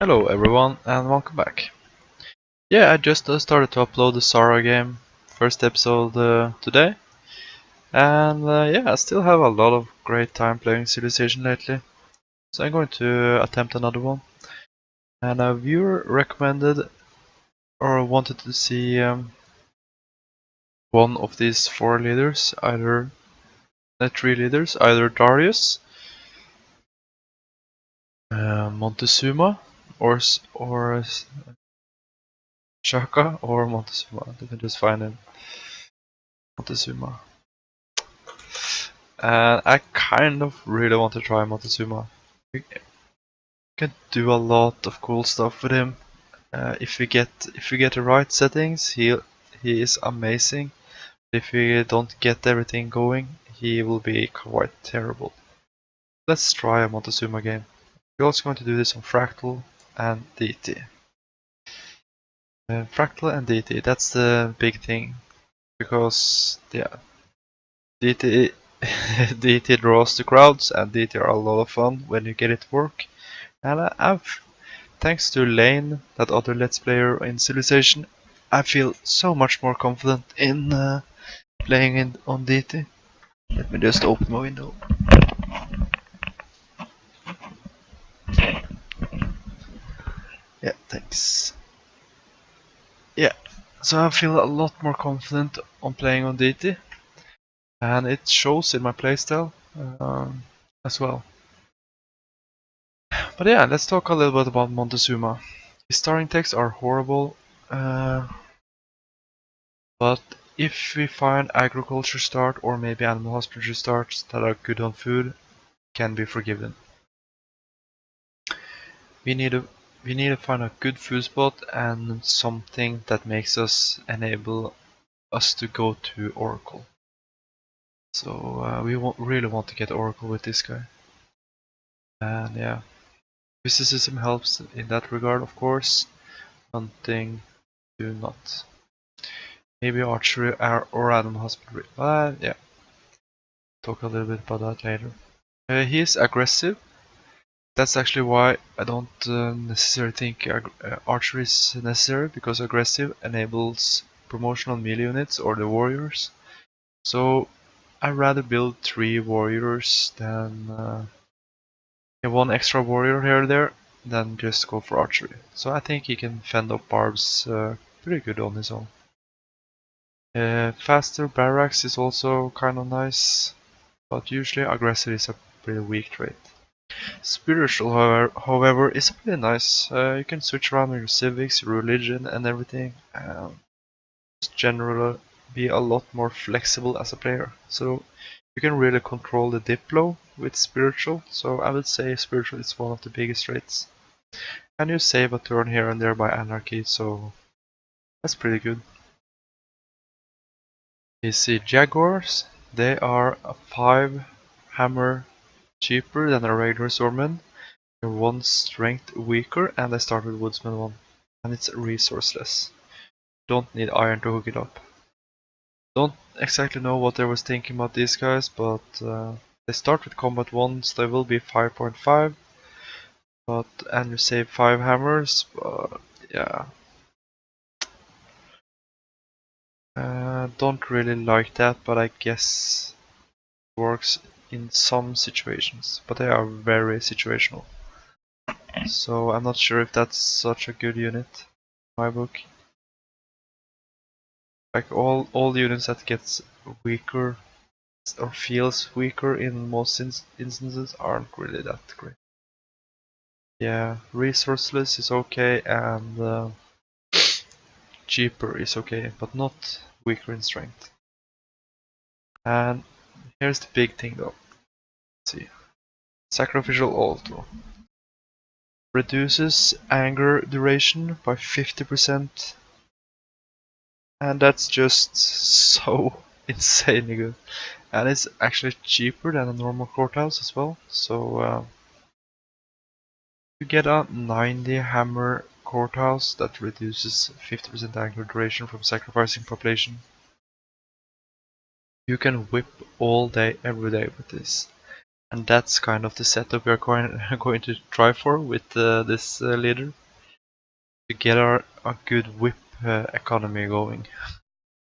Hello everyone and welcome back. Yeah, I just started to upload the Sara game, first episode today. And yeah, I still have a lot of great time playing Civilization lately. So I'm going to attempt another one. And a viewer recommended or wanted to see one of these four leaders, either three leaders, either Darius, Montezuma, or Shaka, or Montezuma. Let me just find him. Montezuma. And I kind of really want to try Montezuma. You can do a lot of cool stuff with him. If we get the right settings, he is amazing. If we don't get everything going, he will be quite terrible. Let's try a Montezuma game. We're also going to do this on Fractal and Deity. Fractal and Deity, that's the big thing. Because, yeah, Deity DT draws the crowds, and DT are a lot of fun when you get it to work. And I've, thanks to Lane, that other Let's Player in Civilization, I feel so much more confident in playing on DT. Let me just open my window. Yeah, thanks. Yeah, so I feel a lot more confident on playing on DT. And it shows in my playstyle as well. But yeah, let's talk a little bit about Montezuma. His starting texts are horrible, but if we find agriculture start or maybe animal husbandry starts that are good on food, can be forgiven. We need to find a good food spot and something that makes us enable us to go to Oracle. So we really want to get Oracle with this guy. And yeah, mysticism helps in that regard, of course. Hunting, do not. Maybe archery or animal husbandry. But yeah, talk a little bit about that later. He is aggressive. That's actually why I don't necessarily think archery is necessary, because aggressive enables promotional melee units or the warriors. So I'd rather build 3 warriors than one extra warrior here or there than just go for archery. So I think he can fend off barbs pretty good on his own. Faster barracks is also kind of nice, but usually aggressive is a pretty weak trait. Spiritual, however, is pretty nice. You can switch around your civics, your religion, and everything. Just generally be a lot more flexible as a player. So you can really control the diplo with spiritual. So I would say spiritual is one of the biggest traits. And you save a turn here and there by anarchy, so that's pretty good. You see jaguars. They are a 5 hammer cheaper than a regular swordman. They're 1 strength weaker, and they start with woodsman 1, and it's resourceless. Don't need iron to hook it up. Don't exactly know what they was thinking about these guys, but they start with combat 1, so they will be 5.5, and you save 5 hammers, but yeah. Don't really like that, but I guess it works in some situations, but they are very situational. So I'm not sure if that's such a good unit in my book. Like all the units that gets weaker or feels weaker in most instances aren't really that great. Yeah, resourceless is okay, and cheaper is okay, but not weaker in strength. And here's the big thing though. Let's see. Sacrificial altar. Reduces anger duration by 50%. And that's just so insanely good. And it's actually cheaper than a normal courthouse as well. So you get a 90 hammer courthouse that reduces 50% anger duration from sacrificing population. You can whip all day, every day with this. And that's kind of the setup we're going to try for with this leader. To get a good whip economy going.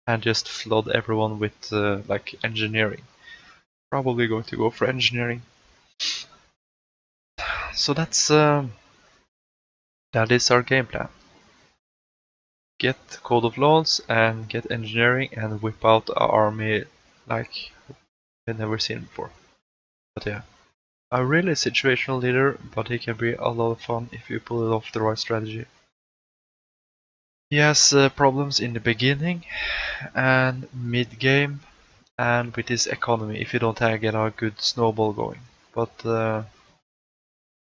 And just flood everyone with like engineering. Probably going to go for engineering. So that is our game plan. Get Code of Laws and get engineering and whip out our army like we've never seen before. But yeah, a really situational leader, but he can be a lot of fun if you pull it off the right strategy. He has problems in the beginning and mid game and with his economy if you don't get a good snowball going. But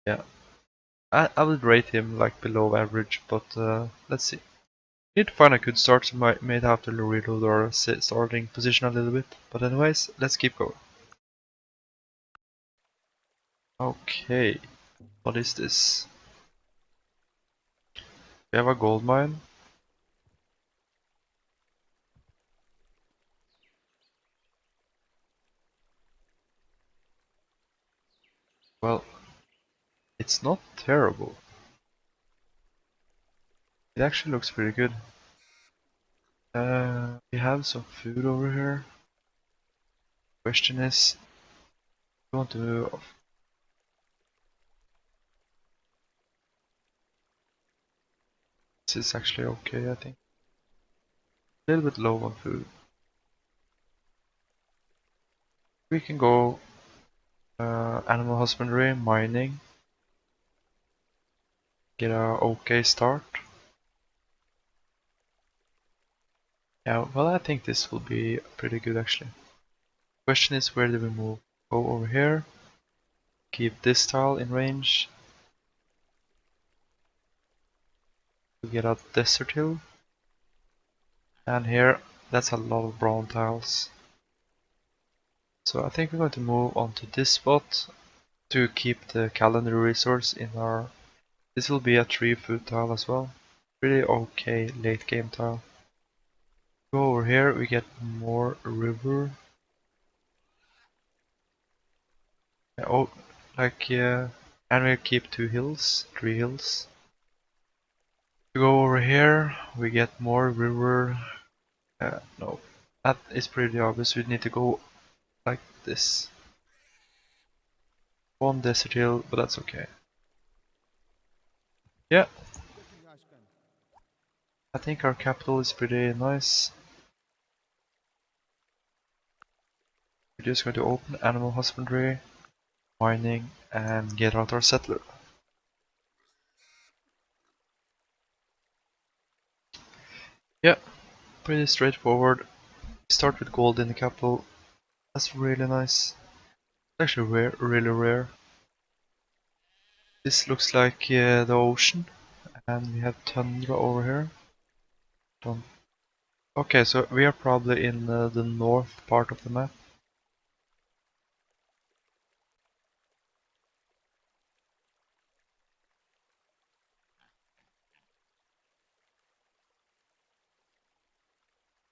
yeah, I would rate him like below average, but let's see. Need to find a good start, so might have to reload our starting position a little bit. But anyways, let's keep going. Okay, what is this? We have a gold mine. Well, it's not terrible. It actually looks pretty good. We have some food over here. Question is, we want to. This is actually okay, I think. A little bit low on food. We can go animal husbandry, mining. Get a okay start. Yeah, well, I think this will be pretty good actually. Question is, where do we move? Go over here. Keep this tile in range. We get a desert hill. And here, that's a lot of brown tiles. So I think we're going to move on to this spot to keep the calendar resource in our. This will be a 3-foot tile as well. Pretty okay late game tile. Go over here, we get more river. Oh, like and we keep 2 hills, 3 hills. To go over here, we get more river. No, that is pretty obvious. We need to go like this. One desert hill, but that's okay. Yeah, I think our capital is pretty nice. We're just going to open animal husbandry, mining, and get out our settler. Yeah, pretty straightforward. Start with gold in the capital. That's really nice. It's actually rare, really rare. This looks like the ocean, and we have tundra over here. Okay, so we are probably in the north part of the map.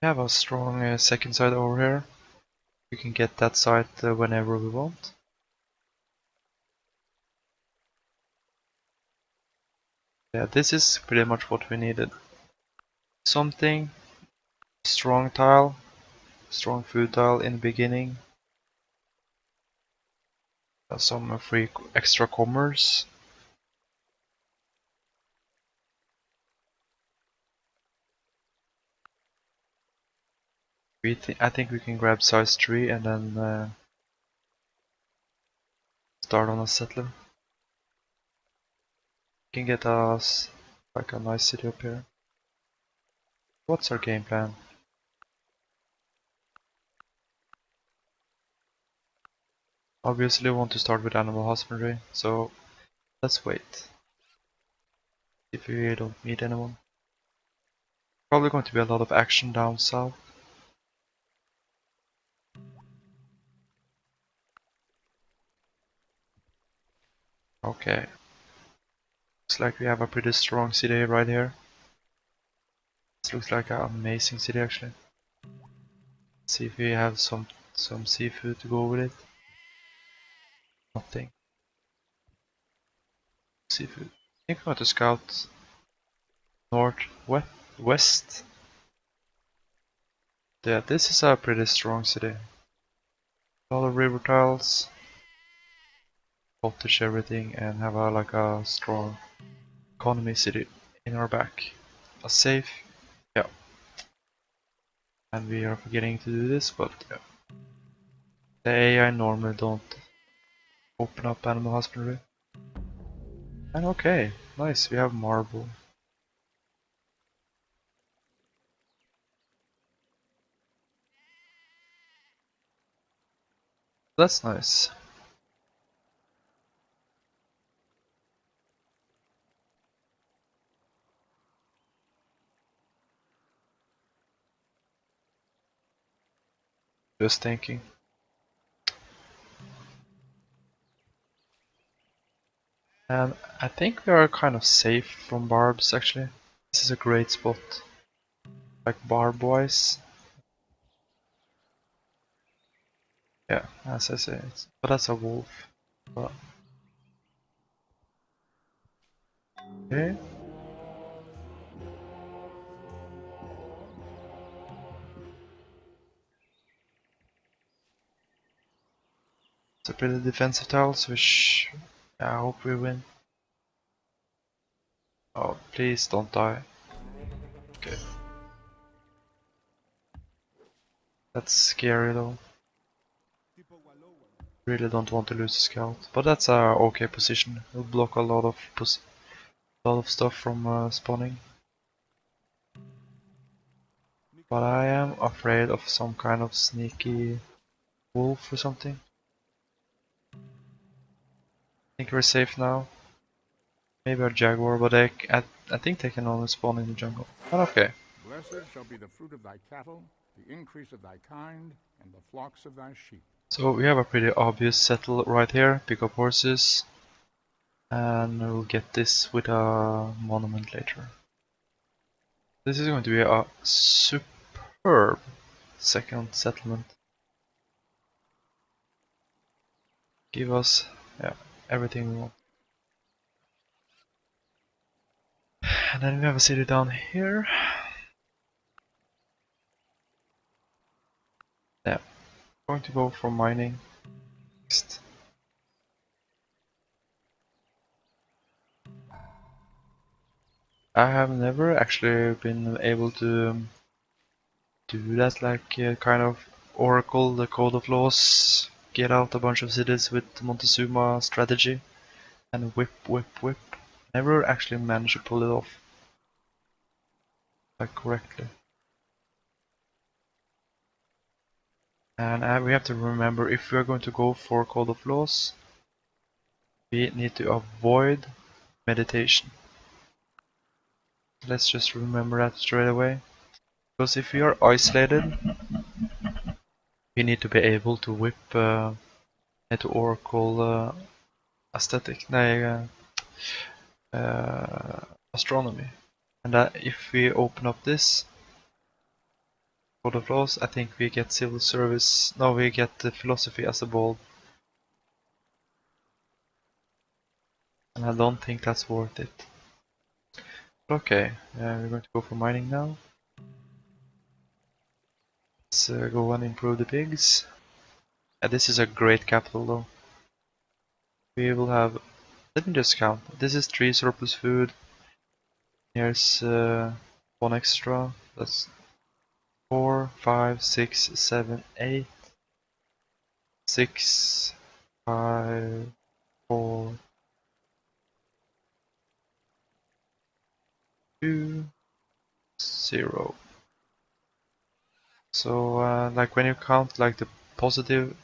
We have a strong second side over here. We can get that side whenever we want. Yeah, this is pretty much what we needed. Something strong tile, strong food tile in the beginning. Some free extra commerce. I think we can grab size 3 and then start on a settler. We can get us like a nice city up here. What's our game plan? Obviously we want to start with animal husbandry, so let's wait. If we don't meet anyone. Probably going to be a lot of action down south. Okay. Looks like we have a pretty strong city right here. This looks like an amazing city actually. Let's see if we have some seafood to go with it. Nothing. Seafood. I think I'm going to scout west. Yeah, this is a pretty strong city. A lot of river tiles. Voltage everything and have like a strong economy city in our back. A safe. Yeah. And we are forgetting to do this, but yeah. The AI normally don't open up animal husbandry. And okay, nice, we have marble. That's nice. Just thinking. And I think we are kind of safe from barbs actually. This is a great spot. Like barb wise. Yeah, as I say. But that's a wolf. But okay. It's a pretty defensive tiles, which I hope we win. Oh, please don't die. Okay. That's scary though. Really don't want to lose a scout, but that's a okay position. It'll block a lot of stuff from spawning. But I am afraid of some kind of sneaky wolf or something. I think we're safe now. Maybe a jaguar, but I think they can only spawn in the jungle. But okay. Blessed shall be the fruit of thy cattle, the increase of thy kind, and the flocks of thy sheep. So we have a pretty obvious settle right here. Pick up horses. And we'll get this with a monument later. This is going to be a superb second settlement. Give us everything we want. And then we have a city down here. Yeah, going to go for mining next. I have never actually been able to do that, like kind of oracle the code of laws, get out a bunch of cities with Montezuma strategy, and whip. Never actually managed to pull it off like correctly. And we have to remember, if we are going to go for code of laws, we need to avoid meditation. Let's just remember that straight away. Because if we are isolated, we need to be able to whip to oracle aesthetic, astronomy. And if we open up this code of laws, I think we get civil service. No, we get the philosophy as a bulb. And I don't think that's worth it. Okay, we're going to go for mining now. Let's go and improve the pigs. This is a great capital though. We will have, let me just count. This is 3 surplus food. Here's 1 extra. That's 4, 5, 6, 7, 8. 6, 5, 4, 2, 0. So like when you count like the positive,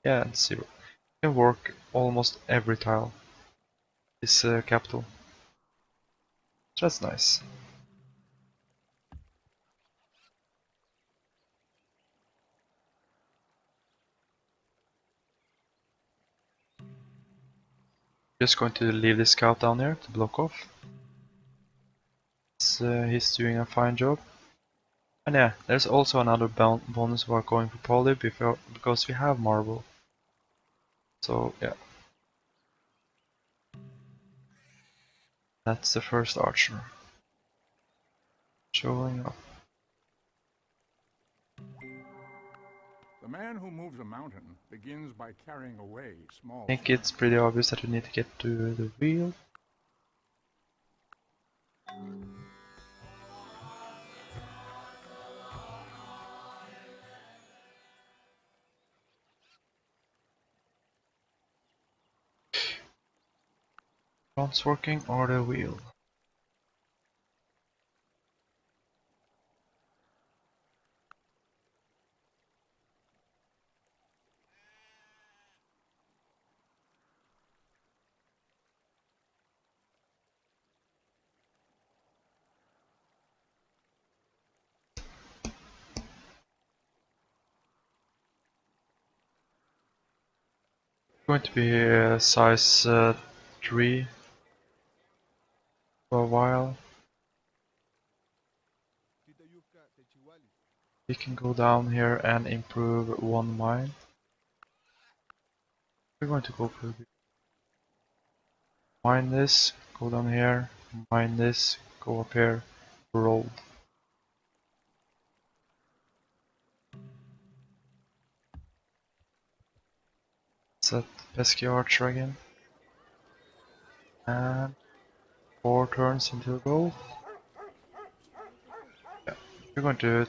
yeah, it's 0. You can work almost every tile. This capital. So that's nice. Just going to leave the scout down there to block off. He's doing a fine job. And yeah, there's also another bonus we're going for poly because we have marble. So yeah, That's the first archer showing up. The man who moves a mountain begins by carrying away small I think stones. it's pretty obvious that we need to get to the wheel. Bronze working or the wheel. Going to be size 3 for a while. We can go down here and improve one mine. We're going to go for mine this, go down here, mine this, go up here, roll. Set pesky archer again. And 4 turns until goal. Yeah, we're going to.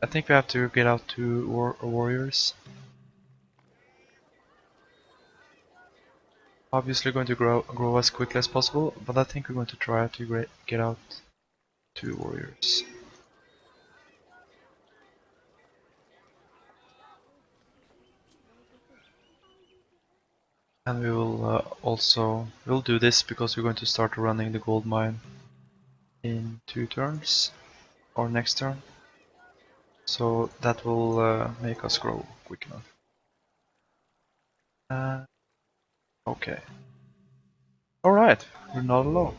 I think we have to get out 2 warriors. Obviously going to grow as quickly as possible, but I think we're going to try to get out 2 warriors. And we will we'll do this because we're going to start running the gold mine in 2 turns, or next turn. So that will make us grow quick enough. Okay. Alright, we're not alone.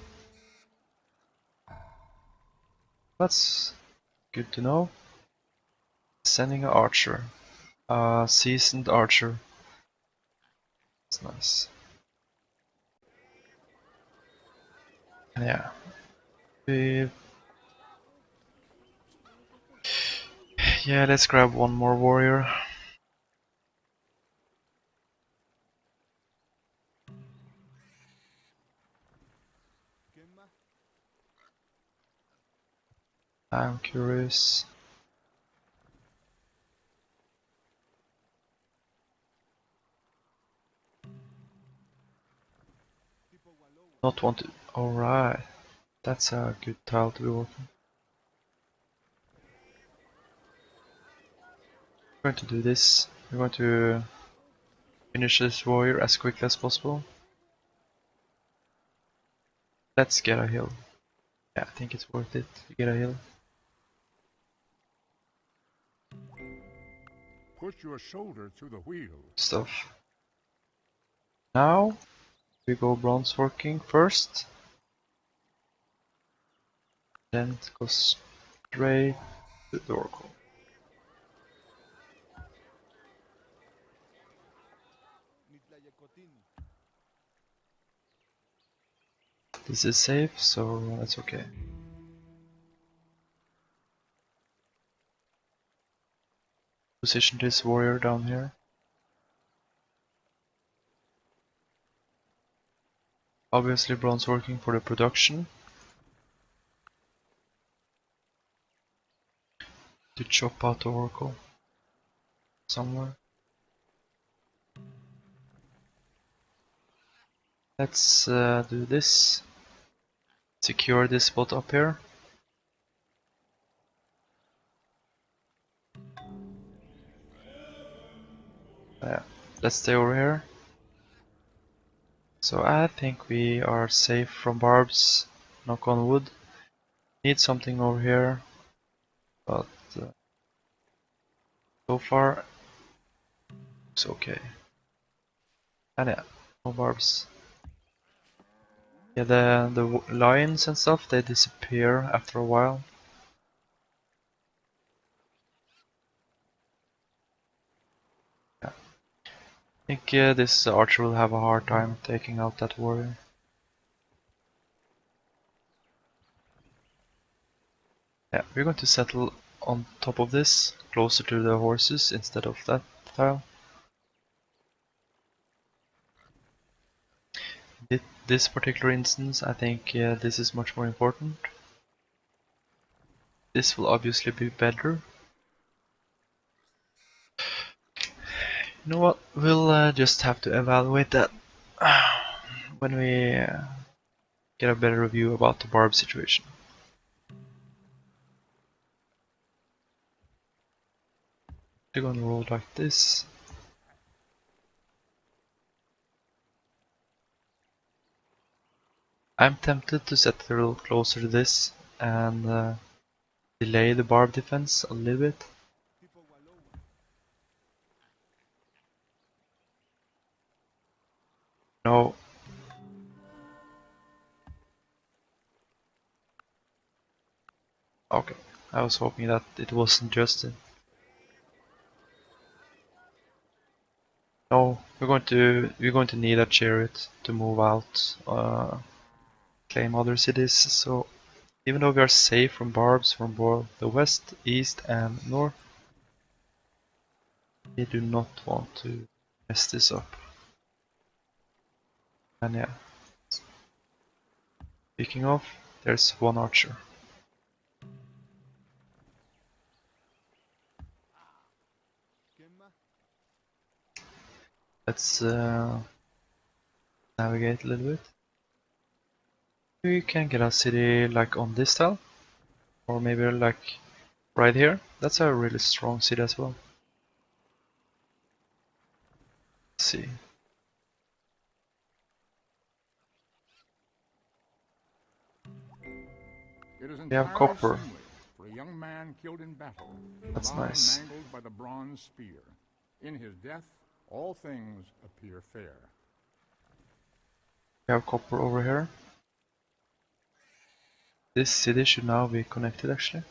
That's good to know. Sending an archer. A seasoned archer. That's nice. Yeah. Yeah, let's grab one more warrior. I'm curious. Not want to. Alright. That's a good tile to be working. We're going to do this. We're going to finish this warrior as quickly as possible. Let's get a hill. Yeah, I think it's worth it to get a hill. Push your shoulder through the wheel. Stuff. Now we go bronze working first. Then it goes straight to the oracle. This is safe, so that's okay. Position this warrior down here. Obviously bronze working for the production. To chop out the oracle somewhere. Let's do this. Secure this spot up here. Yeah, let's stay over here. So I think we are safe from barbs. Knock on wood. Need something over here, but so far it's okay. And yeah, no barbs. Yeah, the lions and stuff, they disappear after a while. Yeah. I think this archer will have a hard time taking out that warrior. Yeah, we're going to settle on top of this, closer to the horses instead of that tile. In this particular instance, I think this is much more important. This will obviously be better. You know what? We'll just have to evaluate that when we get a better view about the barb situation. We're gonna roll like this. I'm tempted to set it a little closer to this and delay the barb defense a little bit. No. Okay. I was hoping that it wasn't just it. No, we're going to need a chariot to move out, claim other cities. So even though we are safe from barbs from both the west, east, and north, we do not want to mess this up. And yeah, speaking of, there's one archer. Let's navigate a little bit. We can get a city like on this tile, or maybe like right here. That's a really strong city as well. Let's see. It is We have entirely copper. seemly for a young man killed in battle to That's lie nice. mangled by the bronze spear. In his death, all things appear fair. We have copper over here. This city should now be connected actually.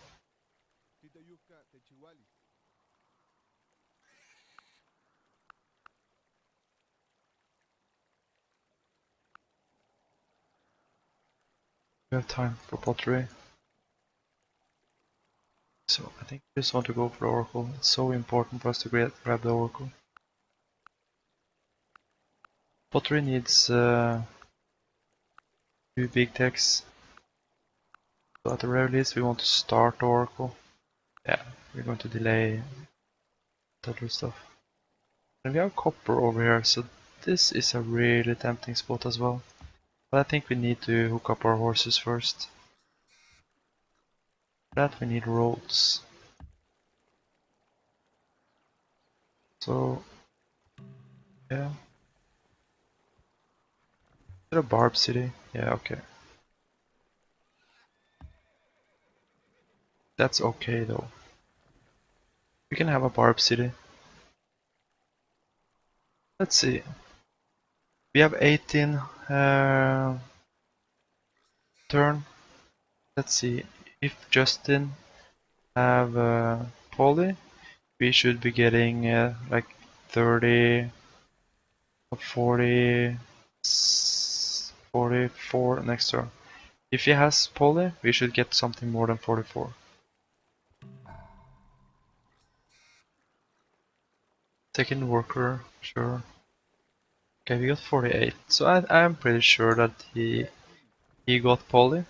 We have time for pottery. So I think we just want to go for the oracle. It's so important for us to grab the oracle. Pottery needs 2 big techs. So at the very least we want to start the oracle. Yeah, we're going to delay the other stuff. And we have copper over here, so this is a really tempting spot as well. But I think we need to hook up our horses first. For that we need roads. So yeah. Is it a barb city? Yeah, okay. That's okay though. We can have a barb city. Let's see. We have 18 turn. Let's see. If Justin have Polly, we should be getting like 30 or 40, 44 next turn. If he has Polly, we should get something more than 44. Second worker, sure. Okay, we got 48. So I'm pretty sure that he got Polly.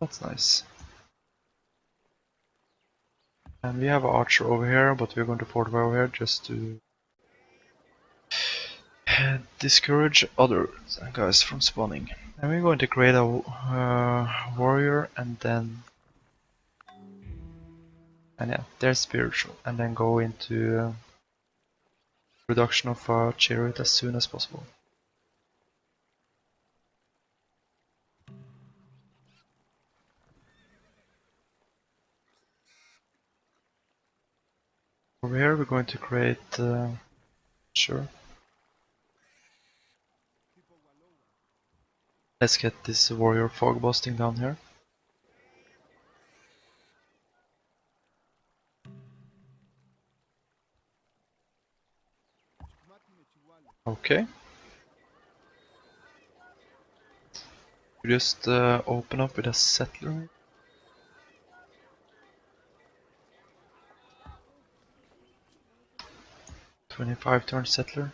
That's nice. And we have Archer over here, but we're going to fortify over here just to discourage other guys from spawning. And we're going to create a warrior and yeah, they're spiritual, and then go into production of a chariot as soon as possible. Over here we're going to create, sure. Let's get this warrior fog busting down here. Okay. We just open up with a settler. 25 turn settler.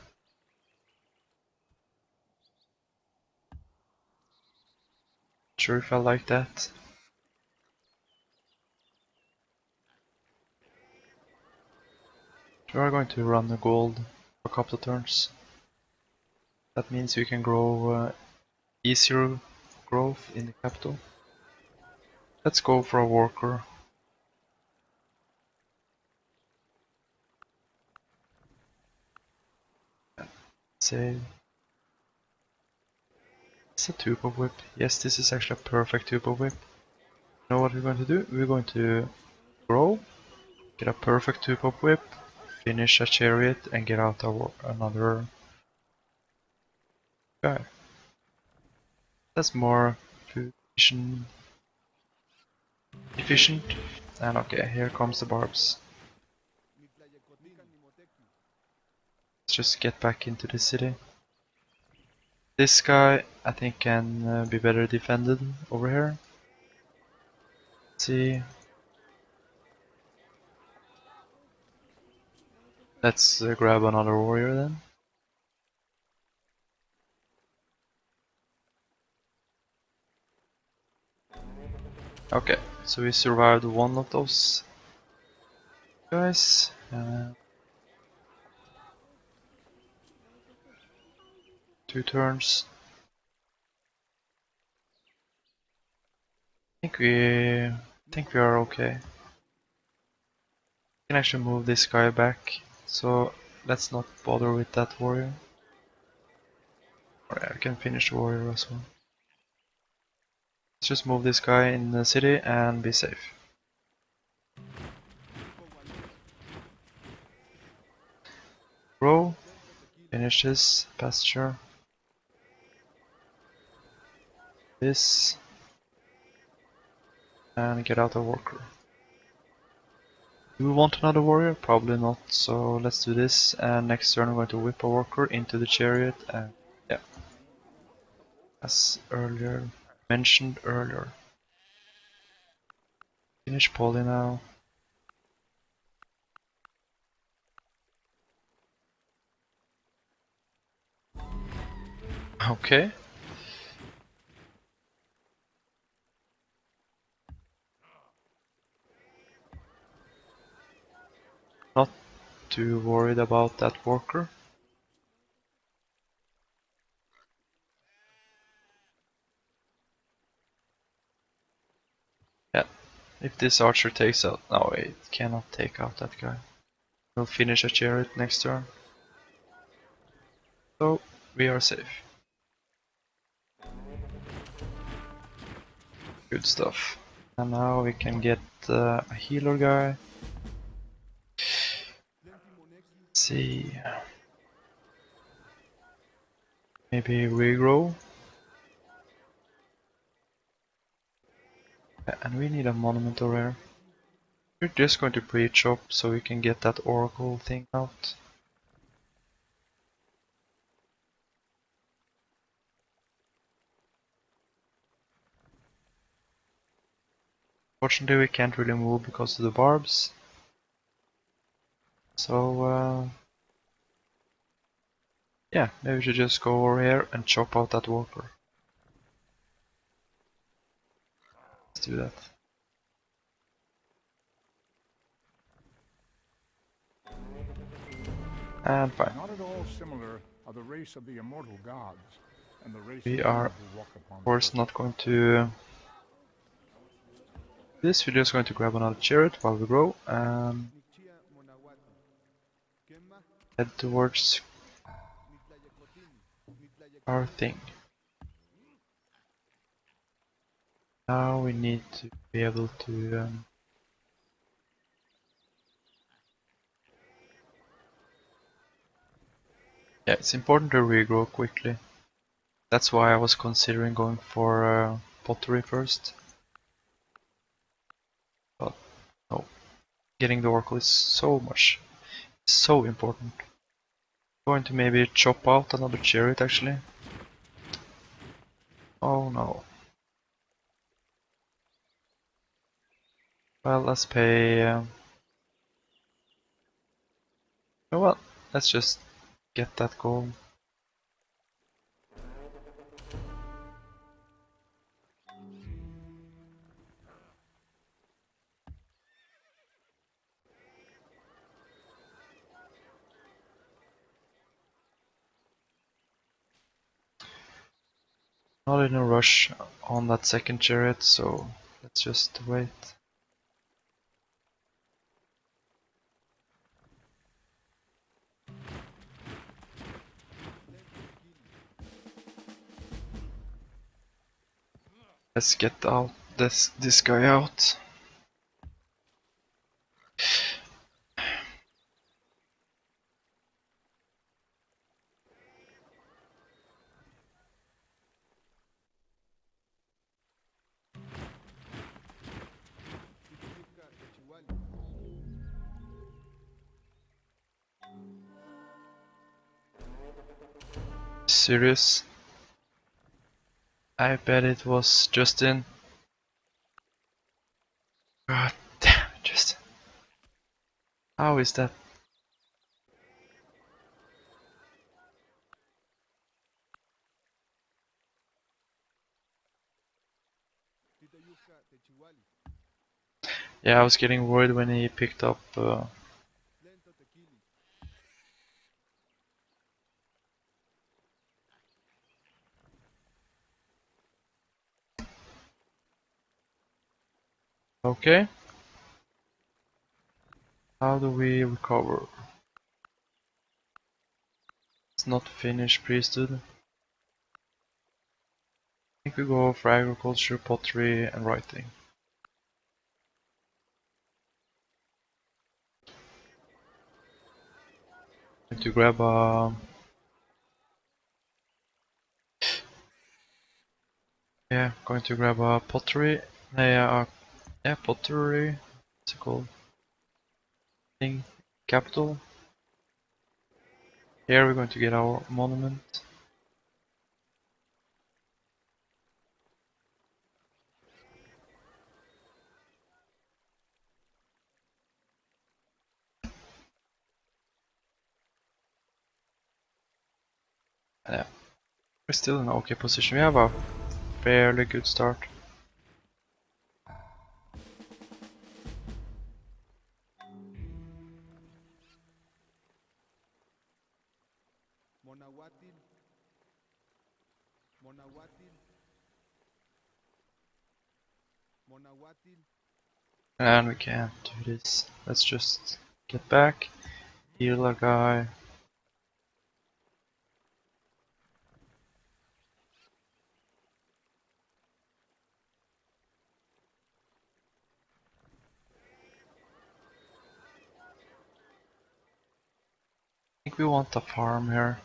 Sure if I like that. We are going to run the gold for a couple of turns. That means we can grow easier growth in the capital. Let's go for a worker. Save. It's a turbo whip. Yes, this is actually a perfect turbo whip. You know what we're going to do? We're going to grow, get a perfect turbo whip, finish a chariot, and get out another guy. That's more efficient. And okay, here comes the barbs. Let's just get back into the city. This guy, I think, can be better defended over here. Let's see. Let's grab another warrior then. Okay, so we survived one of those guys. 2 turns. I think we are okay. We can actually move this guy back, so let's not bother with that warrior. Alright, I can finish the warrior as well. Let's just move this guy in the city and be safe. Grow, finish this pasture. This, and get out a worker. Do we want another warrior? Probably not, so let's do this, and next turn I'm going to whip a worker into the chariot, and yeah. As mentioned earlier. Finish poly now. Okay. Not too worried about that worker. Yeah, if this archer takes out... No, it cannot take out that guy. We'll finish a chariot next turn. So, we are safe. Good stuff. And now we can get a healer guy. Let's see. Maybe regrow. And we need a monument over here. We're just going to pre-chop so we can get that oracle thing out. Fortunately we can't really move because of the barbs. So yeah, maybe we should just go over here and chop out that worker. Let's do that. And fine. Not at all similar are the race of the immortal gods and the race We of are, men who walk upon of course, the earth. not going to this. We're just going to grab another chariot while we grow and head towards our thing. Now we need to be able to yeah, it's important to regrow quickly. That's why I was considering going for pottery first. But no, getting the oracle is so important. I'm going to maybe chop out another chariot actually. Oh no. Well, let's pay. Oh well, let's just get that gold. Not in a rush on that second chariot, so let's just wait. Let's get out this guy out. Serious? I bet it was Justin. God damn it, Justin. How is that? Yeah, I was getting worried when he picked up. Okay. How do we recover? It's not finished priesthood. I think we go for agriculture, pottery, and writing. Going to grab a. Yeah, going to grab a pottery. Yeah, pottery. What's it called? Thing. Capital. Here we're going to get our monument. Yeah, we're still in an okay position. We have a fairly good start. And we can't do this. Let's just get back, heal a guy. I think we want a farm here.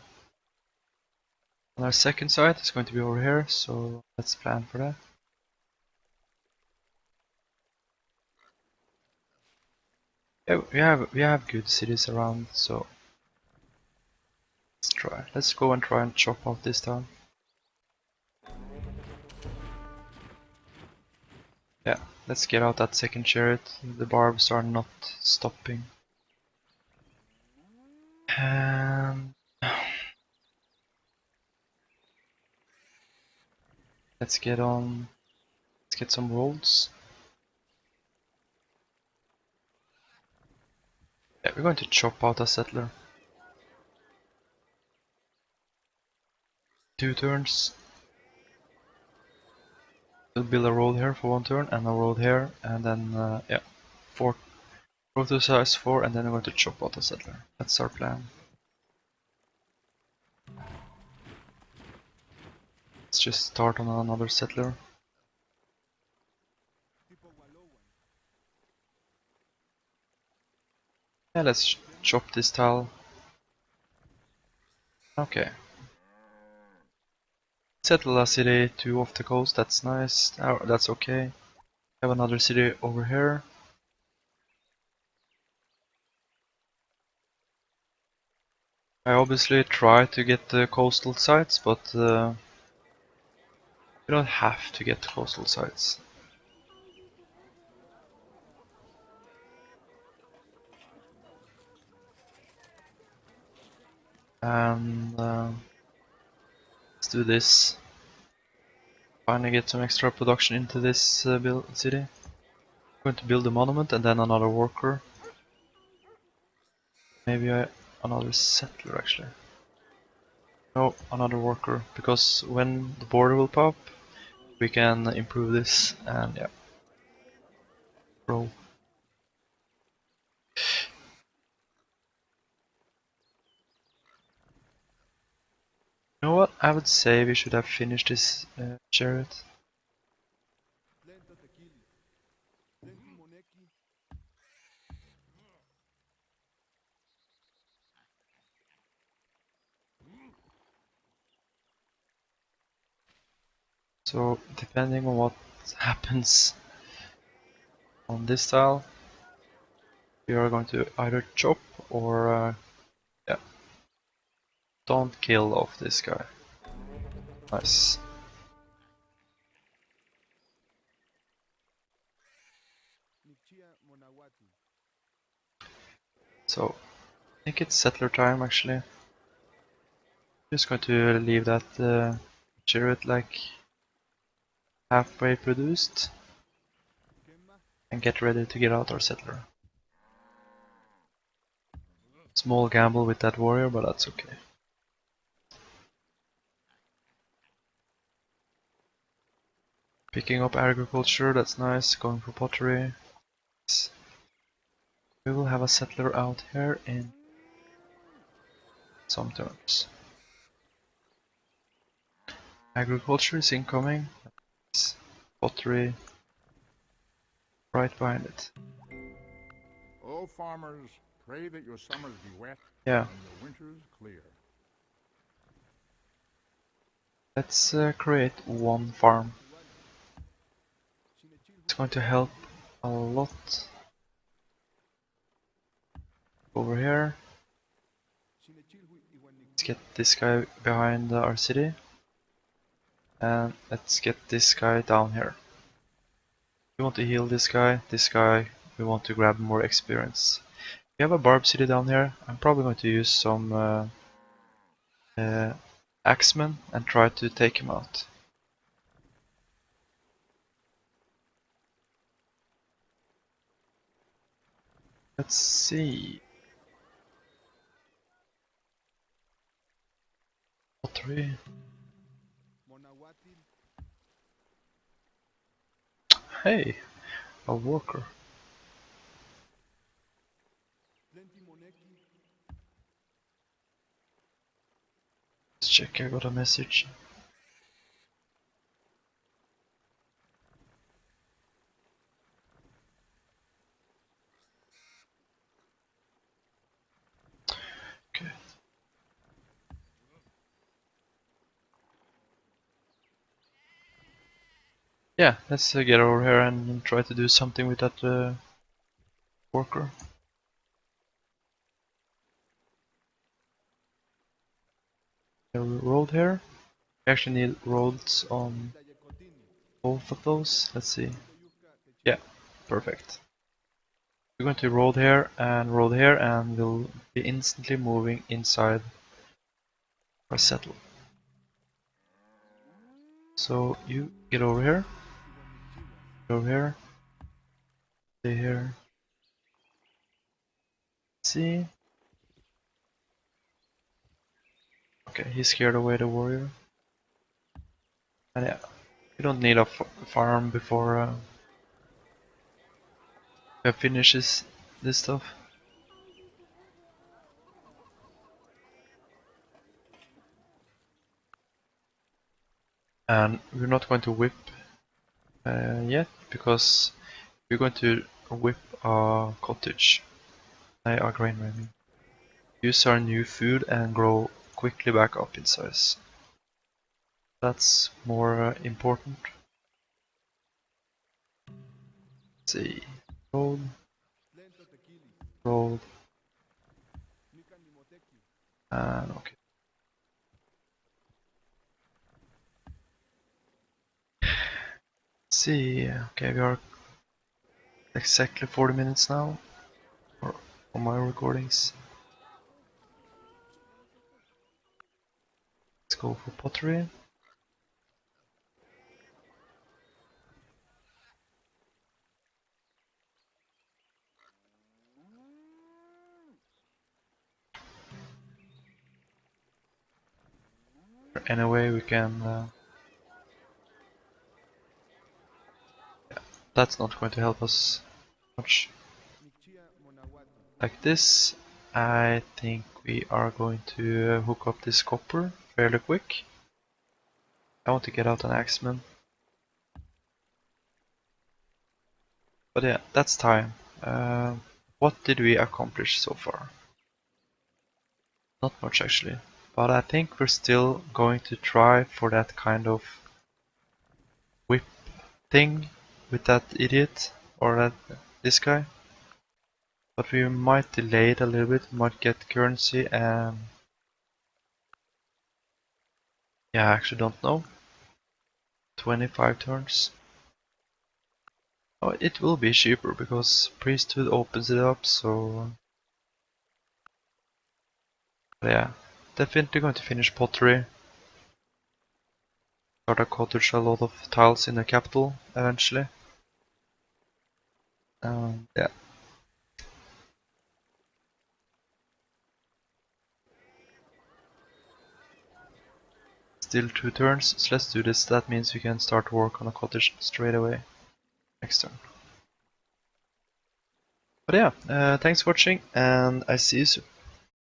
On our second site is going to be over here, so let's plan for that. Yeah, we have good cities around, so let's try. Let's go and try and chop out this town. Yeah, let's get out that second chariot. The barbs are not stopping. And let's get on. Let's get some roads. Yeah, we're going to chop out a settler. 2 turns. We'll build a road here for 1 turn and a road here, and then yeah, 4. Road to size 4, and then we're going to chop out a settler. That's our plan. Let's just start on another settler. Yeah, let's chop this tile. Okay. Settle a city 2 off the coast, that's nice. Oh, that's okay. Have another city over here. I obviously try to get the coastal sites, but you don't have to get coastal sites. And let's do this. Finally get some extra production into this city. I'm going to build a monument and then another worker. Maybe another settler actually. No, another worker, because when the border will pop, we can improve this and yeah. Grow. You know what? I would say we should have finished this chariot. So depending on what happens on this tile, we are going to either chop or yeah. Don't kill off this guy. Nice. So I think it's settler time actually. Just going to leave that chariot like halfway produced and get ready to get out our settler. Small gamble with that warrior, but that's okay. Picking up agriculture, that's nice. Going for pottery. We will have a settler out here in some turns. Agriculture is incoming. Pottery right behind it. Oh, farmers, pray that your summers be wet Yeah. and your winters clear. Let's create one farm. It's going to help a lot. Over here. Let's get this guy behind our city. And let's get this guy down here. We want to heal this guy, we want to grab more experience. We have a barb city down here. I'm probably going to use some axemen and try to take him out. Let's see. Pottery. Hey, a worker. Let's check, I got a message. Okay. Yeah, let's get over here and try to do something with that worker. A road here. We actually need roads on both of those. Let's see. Yeah, perfect. We're going to road here, and we'll be instantly moving inside our settle. So you get over here, stay here. See? Okay, he scared away the warrior. And yeah, you don't need a farm before we finishes this stuff. And we're not going to whip yet, because we're going to whip a cottage. A grain, I mean. Use our new food and grow quickly back up in size. That's more important. Let's see. Roll. Roll. And okay. Let's see. Okay, we are exactly 40 minutes now on my recordings. go for pottery. Anyway, we can. That's not going to help us much. Like this, I think we are going to hook up this copper fairly quick. I want to get out an axeman. But yeah, that's time. What did we accomplish so far? Not much actually. But I think we're still going to try for that kind of whip thing with that idiot or this guy. But we might delay it a little bit, might get currency and yeah, I actually don't know. 25 turns. Oh, it will be cheaper because priesthood opens it up, so yeah, definitely going to finish pottery. Start a cottage, a lot of tiles in the capital eventually. Yeah. Still 2 turns, so let's do this. That means we can start work on a cottage straight away next turn. But yeah, thanks for watching and I see you soon.